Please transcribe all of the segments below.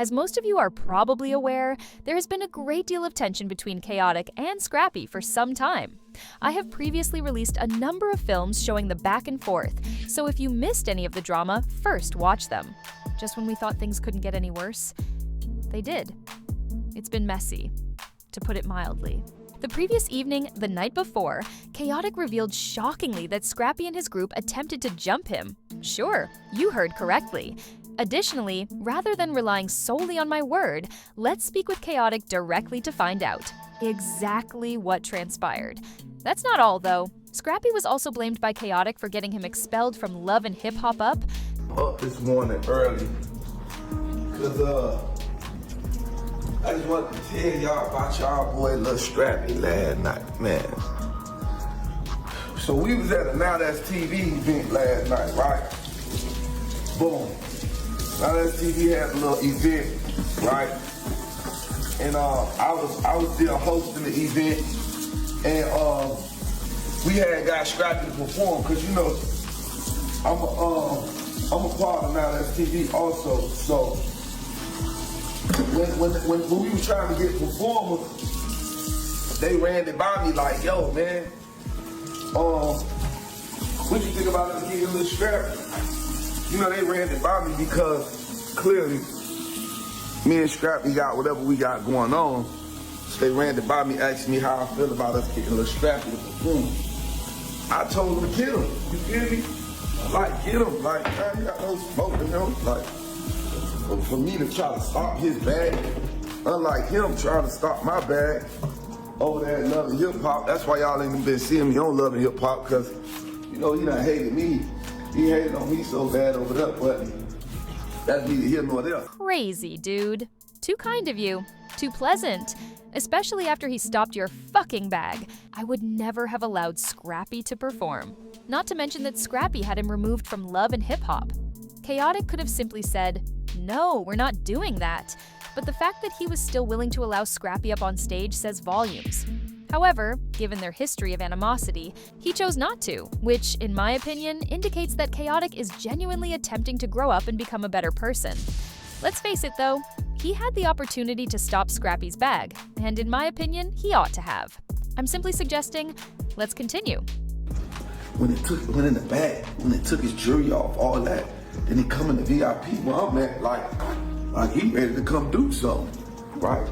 As most of you are probably aware, there has been a great deal of tension between Khaotic and Scrappy for some time. I have previously released a number of films showing the back and forth, so if you missed any of the drama, first watch them. Just when we thought things couldn't get any worse, they did. It's been messy, to put it mildly. The previous evening, the night before, Khaotic revealed shockingly that Scrappy and his group attempted to jump him. Sure, you heard correctly. Additionally, rather than relying solely on my word, let's speak with Khaotic directly to find out exactly what transpired. That's not all, though. Scrappy was also blamed by Khaotic for getting him expelled from Love and Hip Hop Up. Up this morning early, cause I just wanted to tell y'all about y'all boy Lil Scrappy last night, man. So we was at a Now That's TV event last night, right? Boom. Now That's TV had a little event, right? And I was there hosting the event, and we had got Scrappy to perform, cause you know I'm a part of Now That's TV also. So when we was trying to get performers, they ran it by me like, yo man, what you think about us getting a little Scrappy? You know, they ran it by me because clearly me and Scrappy got whatever we got going on. So they ran it by me, asking me how I feel about us getting a little Scrappy to perform. I told them to kill him, you feel me? Like, get him, like, man, you got no smoke in him. Like, for me to try to stop his bag, unlike him trying to stop my bag over there at Love Hip Hop. That's why y'all ain't been seeing me on Love Hip Hop, because, you know, he done hated me. He hated on me so bad over there, but that's neither here nor there. Crazy, dude. Too kind of you. Too pleasant. Especially after he stopped your fucking bag. I would never have allowed Scrappy to perform. Not to mention that Scrappy had him removed from Love and Hip Hop. Khaotic could have simply said, no, we're not doing that. But the fact that he was still willing to allow Scrappy up on stage says volumes. However, given their history of animosity, he chose not to, which, in my opinion, indicates that Khaotic is genuinely attempting to grow up and become a better person. Let's face it though, he had the opportunity to stop Scrappy's bag, and in my opinion, he ought to have. I'm simply suggesting, let's continue. When in the bag, when it took his jewelry off, all that, then he come in the VIP where I'm at, like he ready to come do something, right?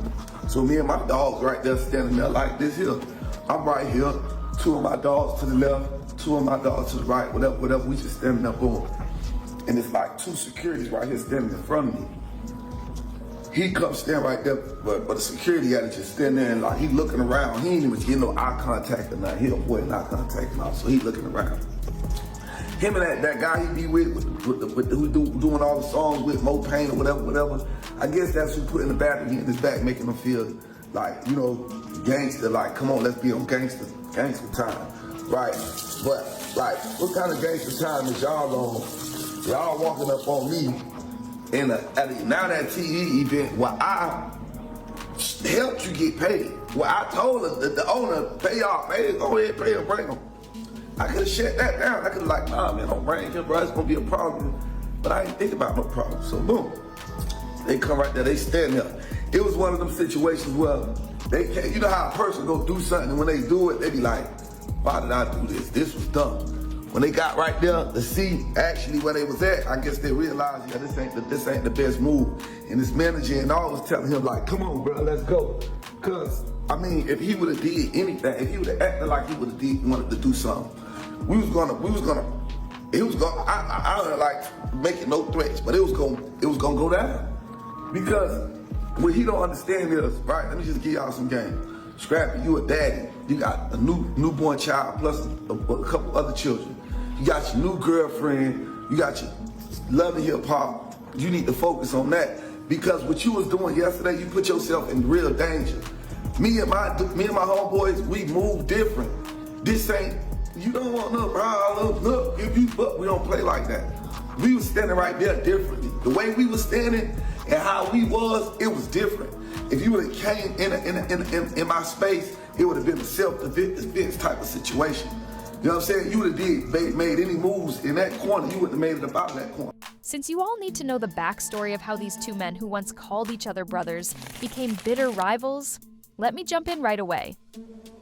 So me and my dogs right there standing there like this here. I'm right here, two of my dogs to the left, two of my dogs to the right, whatever, we just standing there, boom. And it's like two securities right here standing in front of me. He comes stand right there, but the security had to just stand there and like he looking around. He ain't even getting no eye contact or nothing. He avoiding eye contact and all, so he looking around. Him and that guy he be with who doing all the songs with Mo Pain or whatever. I guess that's who put in the battery in his back, making him feel like, you know, gangster. Like, come on, let's be on gangster time, right? But like, what kind of gangster time is y'all on? Y'all walking up on me at a Now That TV event where I helped you get paid. Where I told the owner, pay y'all, pay, go ahead, pay him, bring him. I could have shut that down. I could have like, nah, man, don't bring him, bro. It's gonna be a problem. But I didn't think about no problem. So boom, they come right there, they stand there. It was one of them situations where they can't, you know how a person go do something and when they do it, they be like, why did I do this? This was dumb. When they got right there to see actually where they was at, I guess they realized, yeah, this ain't the best move. And his manager and all was telling him like, come on, bro, let's go. Cause I mean, if he would have did anything, if he would have acted like he would have wanted to do something, I don't like making no threats, but it was gonna go down. Because what he don't understand is, right, let me just give y'all some game. Scrappy, you a daddy. You got a newborn child plus a couple other children. You got your new girlfriend. You got your Love Hip Hop. You need to focus on that. Because what you was doing yesterday, you put yourself in real danger. Me and my homeboys, we move different. This ain't, you don't want no problem. Look, if you fuck, we don't play like that. We was standing right there differently. The way we was standing and how we was, it was different. If you would have came in my space, it would have been a self-defense type of situation. You know what I'm saying? You would have made any moves in that corner, you wouldn't have made it about that corner. Since you all need to know the backstory of how these two men who once called each other brothers became bitter rivals, let me jump in right away.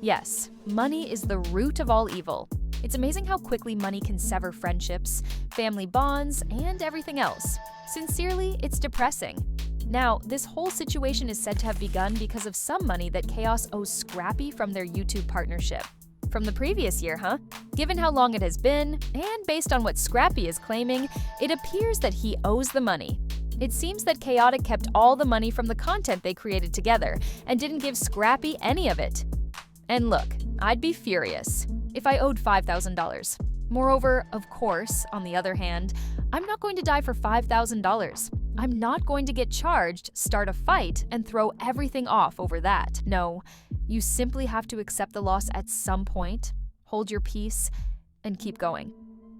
Yes, money is the root of all evil. It's amazing how quickly money can sever friendships, family bonds, and everything else. Sincerely, it's depressing. Now, this whole situation is said to have begun because of some money that Chaos owes Scrappy from their YouTube partnership. From the previous year, huh? Given how long it has been, and based on what Scrappy is claiming, it appears that he owes the money. It seems that Khaotic kept all the money from the content they created together and didn't give Scrappy any of it. And look, I'd be furious if I owed $5,000. Moreover, of course, on the other hand, I'm not going to die for $5,000. I'm not going to get charged, start a fight, and throw everything off over that. No, you simply have to accept the loss at some point, hold your peace, and keep going.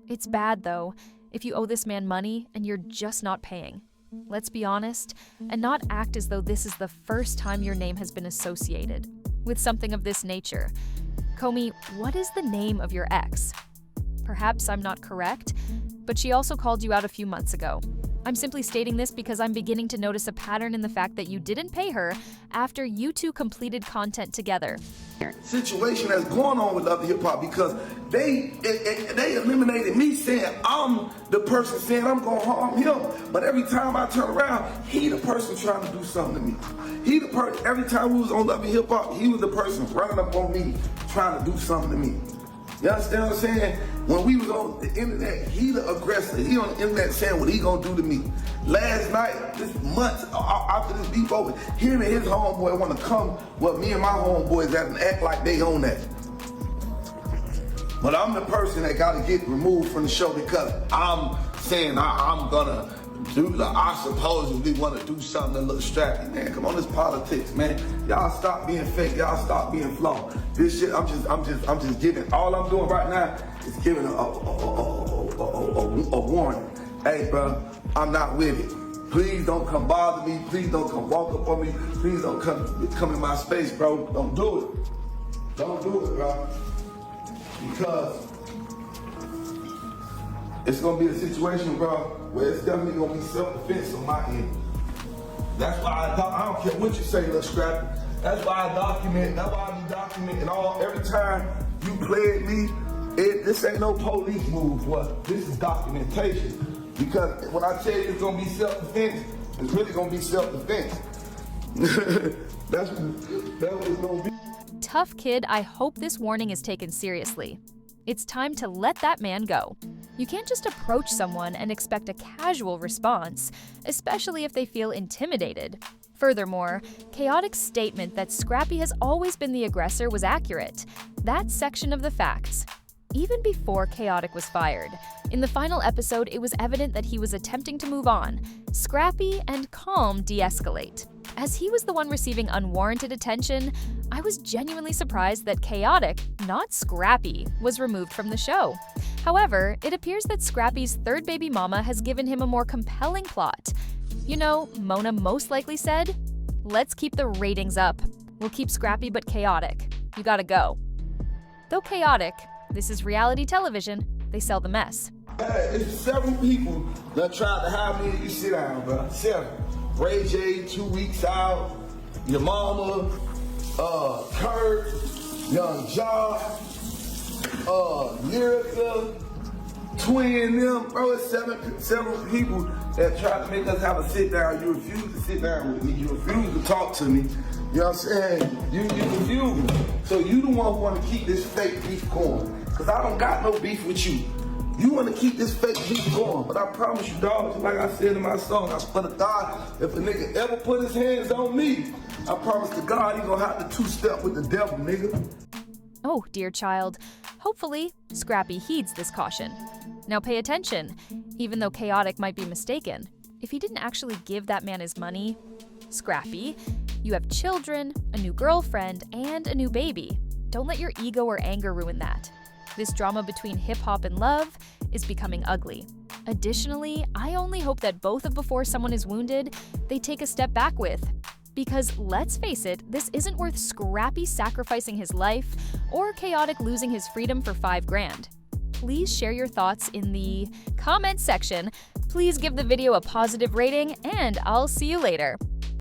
It's bad, though, if you owe this man money and you're just not paying. Let's be honest, and not act as though this is the first time your name has been associated with something of this nature. Comey, what is the name of your ex? Perhaps I'm not correct, but she also called you out a few months ago. I'm simply stating this because I'm beginning to notice a pattern in the fact that you didn't pay her after you two completed content together. Situation that's going on with Love Hip Hop because they eliminated me saying I'm the person saying I'm gonna harm him, but every time I turn around, he the person trying to do something to me. He the person. Every time we was on Love Hip Hop, he was the person running up on me trying to do something to me. You understand what I'm saying? When we was on the internet, he the aggressor. He on the internet saying what he gonna do to me. Last night, this month after this beef over, him and his homeboy wanna come with me and my homeboys at and act like they own that. But I'm the person that gotta get removed from the show because I'm saying I'm gonna I supposedly want to do something to look strappy. Man, come on, this politics, man. Y'all stop being fake. Y'all stop being flawed. This shit, I'm just giving. All I'm doing right now is giving a warning. Hey, bro, I'm not with it. Please don't come bother me. Please don't come walk up on me. Please don't come in my space, bro. Don't do it. Don't do it, bro. Because it's gonna be a situation, bro, where it's definitely gonna be self-defense on my end. That's why I don't care what you say, little Scrappy. That's why I document. That's why I be documenting all. Every time you play me, this ain't no police move. What? This is documentation. Because when I tell you it's gonna be self-defense, it's really gonna be self-defense. That's what it's gonna be. Tough kid, I hope this warning is taken seriously. It's time to let that man go. You can't just approach someone and expect a casual response, especially if they feel intimidated. Furthermore, Khaotic's statement that Scrappy has always been the aggressor was accurate. That section of the facts. Even before Khaotic was fired, in the final episode, it was evident that he was attempting to move on. Scrappy and calm de-escalate. As he was the one receiving unwarranted attention, I was genuinely surprised that Khaotic, not Scrappy, was removed from the show. However, it appears that Scrappy's third baby mama has given him a more compelling plot. You know, Mona most likely said, "Let's keep the ratings up. We'll keep Scrappy but Khaotic. You gotta go." Though Khaotic, this is reality television, they sell the mess. Hey, it's several people that tried to have me. You sit down, bro. 7. Ray J, 2 weeks out. Your mama, Kurt, Young Jock, Lyrica, Twin, them, bro. It's several people that tried to make us have a sit down. You refuse to sit down with me. You refuse to talk to me. You know what I'm saying? You refuse. So you the one who want to keep this fake beef going. Because I don't got no beef with you. You want to keep this fake beef going. But I promise you, dog, like I said in my song, I swear to God, if a nigga ever put his hands on me, I promise to God he gonna have to two-step with the devil, nigga. Oh, dear child. Hopefully, Scrappy heeds this caution. Now pay attention. Even though Khaotic might be mistaken, if he didn't actually give that man his money, Scrappy, you have children, a new girlfriend, and a new baby. Don't let your ego or anger ruin that. This drama between hip-hop and love is becoming ugly. Additionally, I only hope that both of before someone is wounded, they take a step back with. Because let's face it, this isn't worth Scrappy sacrificing his life or Khaotic losing his freedom for $5 grand. please share your thoughts in the comment section. Please give the video a positive rating, and I'll see you later.